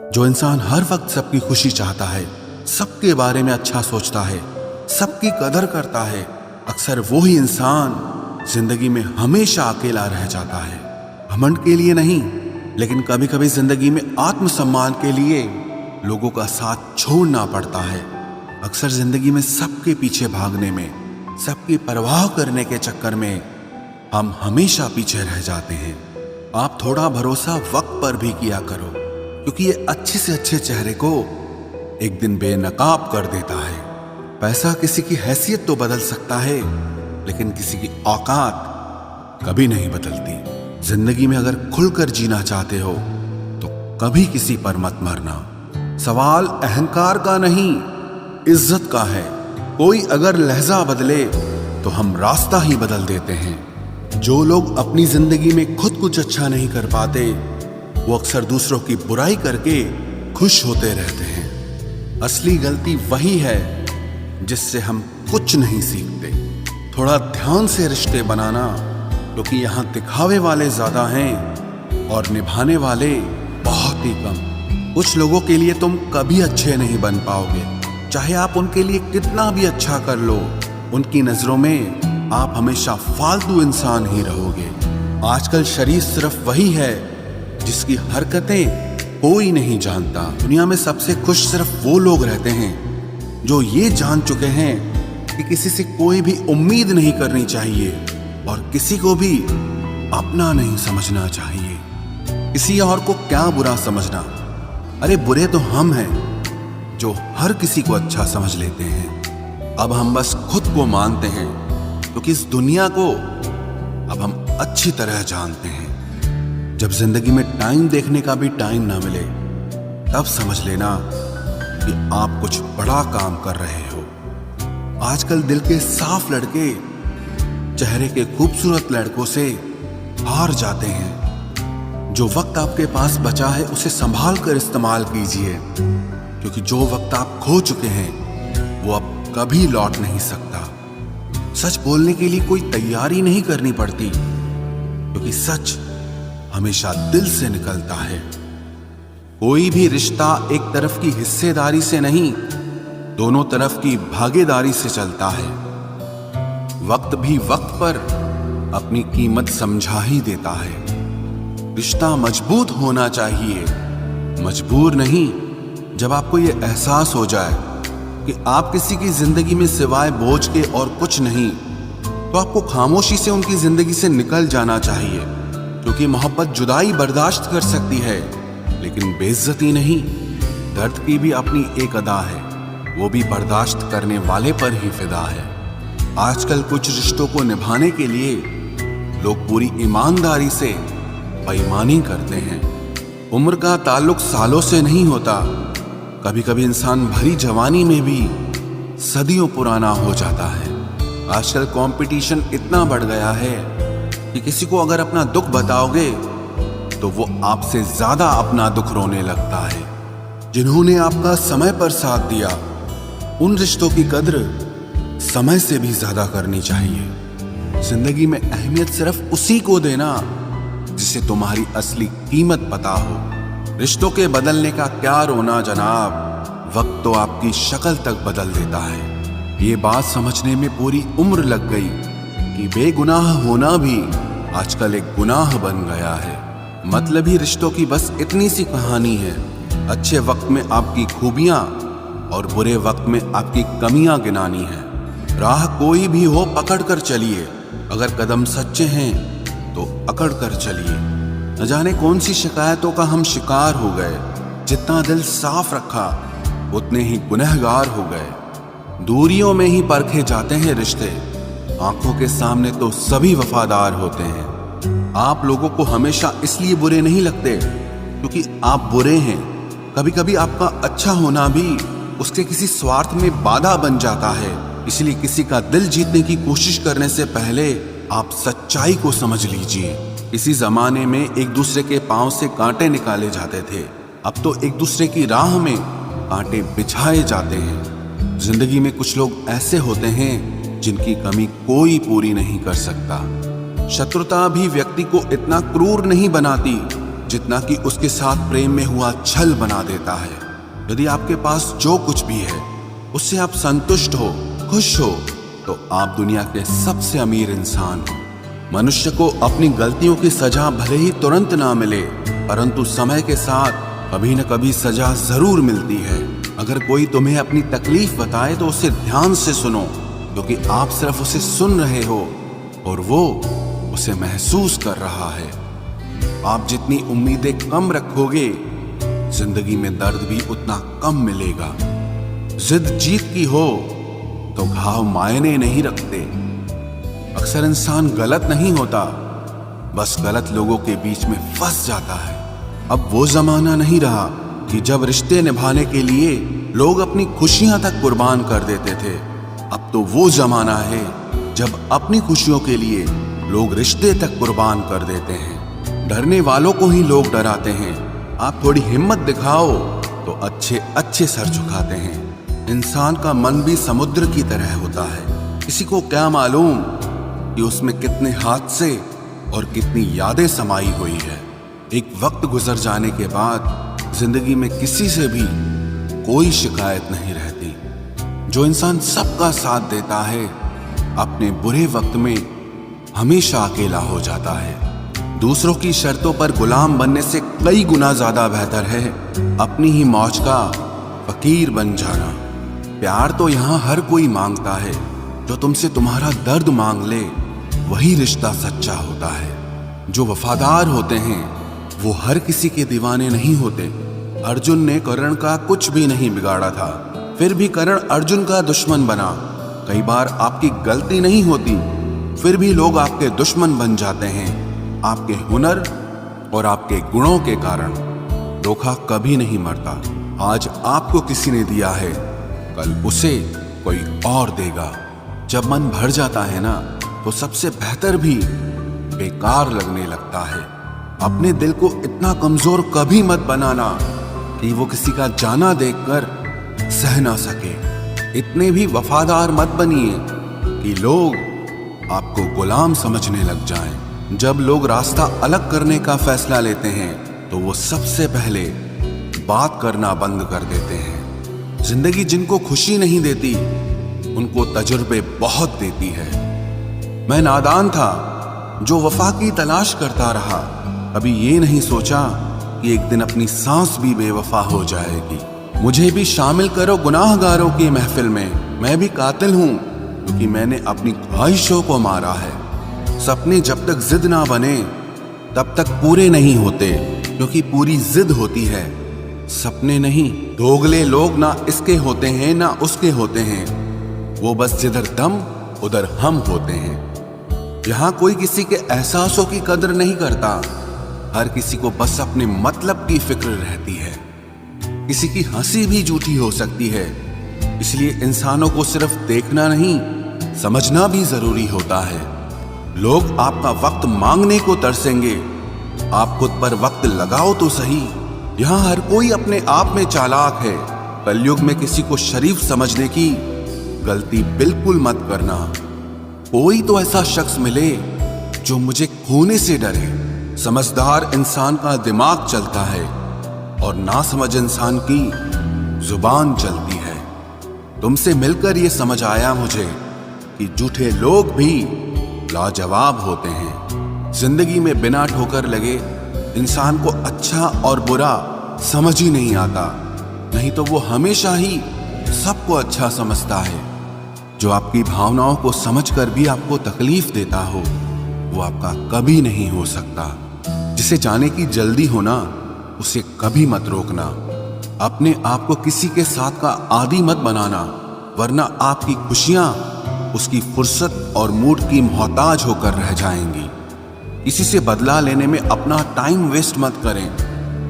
जो इंसान हर वक्त सबकी खुशी चाहता है, सबके बारे में अच्छा सोचता है, सबकी कदर करता है, अक्सर वो ही इंसान जिंदगी में हमेशा अकेला रह जाता है। घमंड के लिए नहीं, लेकिन कभी कभी जिंदगी में आत्मसम्मान के लिए लोगों का साथ छोड़ना पड़ता है। अक्सर जिंदगी में सबके पीछे भागने में, सबकी परवाह करने के चक्कर में हम हमेशा पीछे रह जाते हैं। आप थोड़ा भरोसा वक्त पर भी किया करो, क्योंकि ये अच्छे से अच्छे चेहरे को एक दिन बेनकाब कर देता है। पैसा किसी की हैसियत तो बदल सकता है, लेकिन किसी की औकात कभी नहीं बदलती। जिंदगी में अगर खुलकर जीना चाहते हो तो कभी किसी पर मत मरना। सवाल अहंकार का नहीं, इज्जत का है। कोई अगर लहजा बदले तो हम रास्ता ही बदल देते हैं। जो लोग अपनी जिंदगी में खुद कुछ अच्छा नहीं कर पाते, वो अक्सर दूसरों की बुराई करके खुश होते रहते हैं। असली गलती वही है जिससे हम कुछ नहीं सीखते। थोड़ा ध्यान से रिश्ते बनाना, क्योंकि यहाँ दिखावे वाले ज्यादा हैं और निभाने वाले बहुत ही कम। कुछ लोगों के लिए तुम कभी अच्छे नहीं बन पाओगे, चाहे आप उनके लिए कितना भी अच्छा कर लो। उनकी नजरों में आप हमेशा फालतू इंसान ही रहोगे। आजकल शरीफ सिर्फ वही है जिसकी हरकतें कोई नहीं जानता। दुनिया में सबसे खुश सिर्फ वो लोग रहते हैं जो ये जान चुके हैं कि किसी से कोई भी उम्मीद नहीं करनी चाहिए और किसी को भी अपना नहीं समझना चाहिए। किसी और को क्या बुरा समझना, अरे बुरे तो हम हैं जो हर किसी को अच्छा समझ लेते हैं। अब हम बस खुद को मानते हैं, क्योंकि इस दुनिया को अब हम अच्छी तरह जानते हैं। जब जिंदगी में टाइम देखने का भी टाइम ना मिले, तब समझ लेना कि आप कुछ बड़ा काम कर रहे हो। आजकल दिल के साफ लड़के चेहरे के खूबसूरत लड़कों से हार जाते हैं। जो वक्त आपके पास बचा है उसे संभाल कर इस्तेमाल कीजिए, क्योंकि जो वक्त आप खो चुके हैं वो अब कभी लौट नहीं सकता। सच बोलने के लिए कोई तैयारी नहीं करनी पड़ती, क्योंकि सच हमेशा दिल से निकलता है। कोई भी रिश्ता एक तरफ की हिस्सेदारी से नहीं, दोनों तरफ की भागीदारी से चलता है। वक्त भी वक्त पर अपनी कीमत समझा ही देता है। रिश्ता मजबूत होना चाहिए, मजबूर नहीं। जब आपको यह एहसास हो जाए कि आप किसी की जिंदगी में सिवाय बोझ के और कुछ नहीं, तो आपको खामोशी से उनकी जिंदगी से निकल जाना चाहिए, क्योंकि मोहब्बत जुदाई बर्दाश्त कर सकती है, लेकिन बेइज्जती नहीं। दर्द की भी अपनी एक अदा है, वो भी बर्दाश्त करने वाले पर ही फिदा है। आजकल कुछ रिश्तों को निभाने के लिए लोग पूरी ईमानदारी से बेईमानी करते हैं। उम्र का ताल्लुक सालों से नहीं होता। कभी कभी इंसान भरी जवानी में भी सदियों पुराना हो जाता है। आजकल कंपटीशन इतना बढ़ गया है कि किसी को अगर अपना दुख बताओगे तो वो आपसे ज्यादा अपना दुख रोने लगता है। जिन्होंने आपका समय पर साथ दिया, उन रिश्तों की कद्र समय से भी ज्यादा करनी चाहिए। जिंदगी में अहमियत सिर्फ उसी को देना जिसे तुम्हारी असली कीमत पता हो। रिश्तों के बदलने का क्या रोना जनाब, वक्त तो आपकी शक्ल तक बदल देता है। ये बात समझने में पूरी उम्र लग गई कि बेगुनाह होना भी आजकल एक गुनाह बन गया है। मतलबी रिश्तों की बस इतनी सी कहानी है। अच्छे वक्त में आपकी खूबियां और बुरे वक्त में आपकी कमियां गिनानी है। राह कोई भी हो पकड़ कर चलिए, अगर कदम सच्चे हैं तो अकड़ कर चलिए। न जाने कौन सी शिकायतों का हम शिकार हो गए। जितना दिल साफ रखा उतने ही गुनहगार हो गए। दूरियों में ही परखे जाते हैं रिश्ते, आंखों के सामने तो सभी वफादार होते हैं। आप लोगों को हमेशा इसलिए बुरे नहीं लगते क्योंकि आप बुरे हैं। कभी कभी आपका अच्छा होना भी उसके किसी स्वार्थ में बाधा बन जाता है। इसलिए किसी का दिल जीतने की कोशिश करने से पहले आप सच्चाई को समझ लीजिए। इसी जमाने में एक दूसरे के पांव से कांटे निकाले जाते थे, अब तो एक दूसरे की राह में कांटे बिछाए जाते हैं। जिंदगी में कुछ लोग ऐसे होते हैं जिनकी कमी कोई पूरी नहीं कर सकता। शत्रुता भी व्यक्ति को इतना क्रूर नहीं बनाती जितना कि उसके साथ प्रेम में हुआ छल बना देता है। यदि आपके पास जो कुछ भी है उससे आप संतुष्ट हो, खुश हो, तो आप दुनिया के सबसे अमीर इंसान हो। मनुष्य को अपनी गलतियों की सजा भले ही तुरंत ना मिले, परंतु समय के साथ कभी न कभी सजा जरूर मिलती है। अगर कोई तुम्हें अपनी तकलीफ बताए तो उसे ध्यान से सुनो, क्योंकि आप सिर्फ उसे सुन रहे हो और वो उसे महसूस कर रहा है। आप जितनी उम्मीदें कम रखोगे, जिंदगी में दर्द भी उतना कम मिलेगा। जिद जीत की हो तो घाव मायने नहीं रखते। अक्सर इंसान गलत नहीं होता, बस गलत लोगों के बीच में फंस जाता है। अब वो जमाना नहीं रहा कि जब रिश्ते निभाने के लिए लोग अपनी खुशियां तक कुर्बान कर देते थे। अब तो वो जमाना है जब अपनी खुशियों के लिए लोग रिश्ते तक कुर्बान कर देते हैं। डरने वालों को ही लोग डराते हैं। आप थोड़ी हिम्मत दिखाओ तो अच्छे अच्छे सर झुकाते हैं। इंसान का मन भी समुद्र की तरह होता है। किसी को क्या मालूम कि उसमें कितने हादसे और कितनी यादें समाई हुई है। एक वक्त गुजर जाने के बाद जिंदगी में किसी से भी कोई शिकायत नहीं रहती। जो इंसान सबका साथ देता है, अपने बुरे वक्त में हमेशा अकेला हो जाता है। दूसरों की शर्तों पर गुलाम बनने से कई गुना ज्यादा बेहतर है अपनी ही मौज का फकीर बन जाना। प्यार तो यहाँ हर कोई मांगता है। जो तुमसे तुम्हारा दर्द मांग ले, वही रिश्ता सच्चा होता है। जो वफादार होते हैं वो हर किसी के दीवाने नहीं होते। अर्जुन ने कर्ण का कुछ भी नहीं बिगाड़ा था, फिर भी कर्ण अर्जुन का दुश्मन बना। कई बार आपकी गलती नहीं होती, फिर भी लोग आपके दुश्मन बन जाते हैं, आपके हुनर और आपके गुणों के कारण। धोखा कभी नहीं मरता। आज आपको किसी ने दिया है, कल उसे कोई और देगा। जब मन भर जाता है ना, तो सबसे बेहतर भी बेकार लगने लगता है। अपने दिल को इतना कमजोर कभी मत बनाना कि वो किसी का जाना देखकर सह ना सके। इतने भी वफादार मत बनिए कि लोग आपको गुलाम समझने लग जाएं। जब लोग रास्ता अलग करने का फैसला लेते हैं, तो वो सबसे पहले बात करना बंद कर देते हैं। जिंदगी जिनको खुशी नहीं देती, उनको तजुर्बे बहुत देती है। मैं नादान था जो वफा की तलाश करता रहा। कभी ये नहीं सोचा कि एक दिन अपनी सांस भी बेवफा हो जाएगी। मुझे भी शामिल करो गुनाहगारों की महफिल में। मैं भी कातिल हूं क्योंकि मैंने अपनी ख्वाहिशों को मारा है। सपने जब तक जिद ना बने तब तक पूरे नहीं होते, क्योंकि पूरी जिद होती है, सपने नहीं। दोगले लोग ना इसके होते हैं ना उसके होते हैं, वो बस जिधर दम उधर हम होते हैं। यहाँ कोई किसी के एहसासों की कदर नहीं करता। हर किसी को बस अपने मतलब की फिक्र रहती है। किसी की हंसी भी झूठी हो सकती है, इसलिए इंसानों को सिर्फ देखना नहीं, समझना भी जरूरी होता है। लोग आपका वक्त मांगने को तरसेंगे, आप खुद पर वक्त लगाओ तो सही। यहाँ हर कोई अपने आप में चालाक है। कलयुग में किसी को शरीफ समझने की गलती बिल्कुल मत करना। कोई तो ऐसा शख्स मिले जो मुझे खोने से डरे। समझदार इंसान का दिमाग चलता है और नासमझ इंसान की जुबान चलती है। तुमसे मिलकर ये समझ आया मुझे कि झूठे लोग भी लाजवाब होते हैं। जिंदगी में बिना ठोकर लगे इंसान को अच्छा और बुरा समझ ही नहीं आता, नहीं तो वो हमेशा ही सबको अच्छा समझता है। जो आपकी भावनाओं को समझकर भी आपको तकलीफ देता हो, वो आपका कभी नहीं हो सकता। जिसे जाने की जल्दी हो ना, उसे कभी मत रोकना। अपने आप को किसी के साथ का आदी मत बनाना, वरना आपकी खुशियां उसकी फुर्सत और मूड की मोहताज होकर रह जाएंगी। किसी से बदला लेने में अपना टाइम वेस्ट मत करें,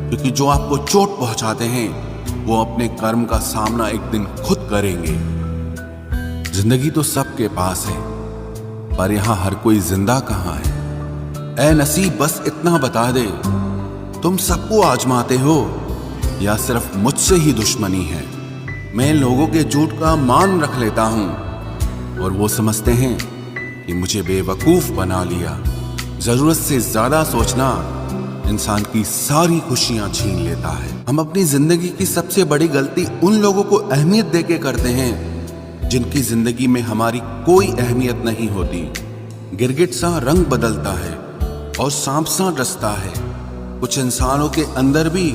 क्योंकि जो आपको चोट पहुंचाते हैं वो अपने कर्म का सामना एक दिन खुद करेंगे। जिंदगी तो सबके पास है, पर यहां हर कोई जिंदा कहां है। ऐ नसीब बस इतना बता दे, तुम सबको आजमाते हो या सिर्फ मुझसे ही दुश्मनी है। मैं लोगों के झूठ का मान रख लेता हूं और वो समझते हैं कि मुझे बेवकूफ बना लिया। जरूरत से ज्यादा सोचना इंसान की सारी खुशियां छीन लेता है। हम अपनी जिंदगी की सबसे बड़ी गलती उन लोगों को अहमियत देके करते हैं जिनकी जिंदगी में हमारी कोई अहमियत नहीं होती। गिरगिट सा रंग बदलता है और सांप सा डसता है। कुछ इंसानों के अंदर भी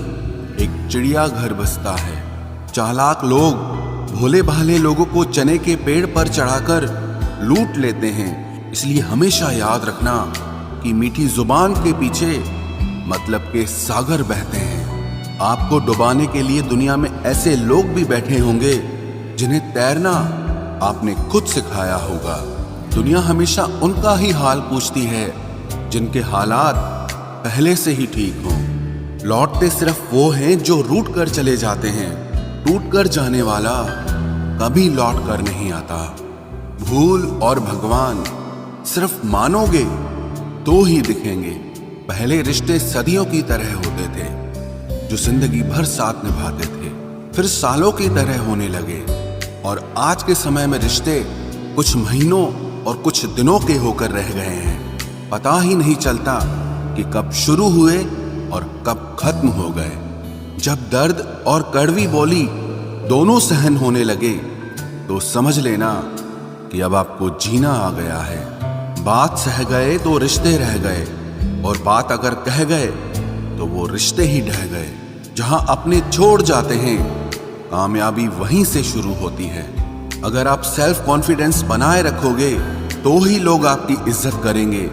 एक चिड़िया घर बसता है। चालाक लोग भोले भाले लोगों को चने के पेड़ पर चढ़ाकर लूट लेते हैं। इसलिए हमेशा याद रखना कि मीठी जुबान के पीछे मतलब के सागर बहते हैं। आपको डुबाने के लिए दुनिया में ऐसे लोग भी बैठे होंगे जिन्हें तैरना आपने खुद सिखाया होगा। दुनिया हमेशा उनका ही हाल पूछती है जिनके हालात पहले से ही ठीक हों। लौटते सिर्फ वो हैं जो रूठ कर चले जाते हैं। टूट कर जाने वाला कभी लौट कर नहीं आता। भूल और भगवान सिर्फ मानोगे तो ही दिखेंगे। पहले रिश्ते सदियों की तरह होते थे जो जिंदगी भर साथ निभाते थे, फिर सालों की तरह होने लगे। और आज के समय में रिश्ते कुछ महीनों और कुछ दिनों के होकर रह गए हैं। पता ही नहीं चलता कि कब शुरू हुए और कब खत्म हो गए। जब दर्द और कड़वी बोली दोनों सहन होने लगे तो समझ लेना कि अब आपको जीना आ गया है। बात सह गए तो रिश्ते रह गए, और बात अगर कह गए तो वो रिश्ते ही ढह गए। जहां अपने छोड़ जाते हैं कामयाबी वहीं से शुरू होती है। अगर आप सेल्फ कॉन्फिडेंस बनाए रखोगे तो ही लोग आपकी इज्जत करेंगे,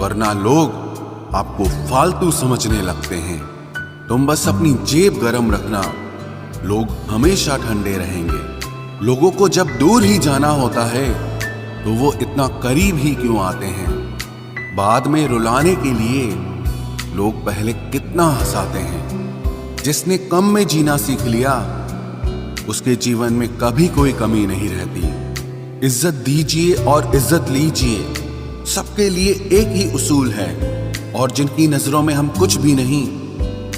वरना लोग आपको फालतू समझने लगते हैं। तुम बस अपनी जेब गरम रखना, लोग हमेशा ठंडे रहेंगे। लोगों को जब दूर ही जाना होता है तो वो इतना करीब ही क्यों आते हैं। बाद में रुलाने के लिए लोग पहले कितना हंसाते हैं। जिसने कम में जीना सीख लिया उसके जीवन में कभी कोई कमी नहीं रहती। इज्जत दीजिए और इज्जत लीजिए, सबके लिए एक ही उसूल है। और जिनकी नजरों में हम कुछ भी नहीं,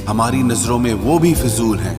हमारी नजरों में वो भी फिजूल हैं।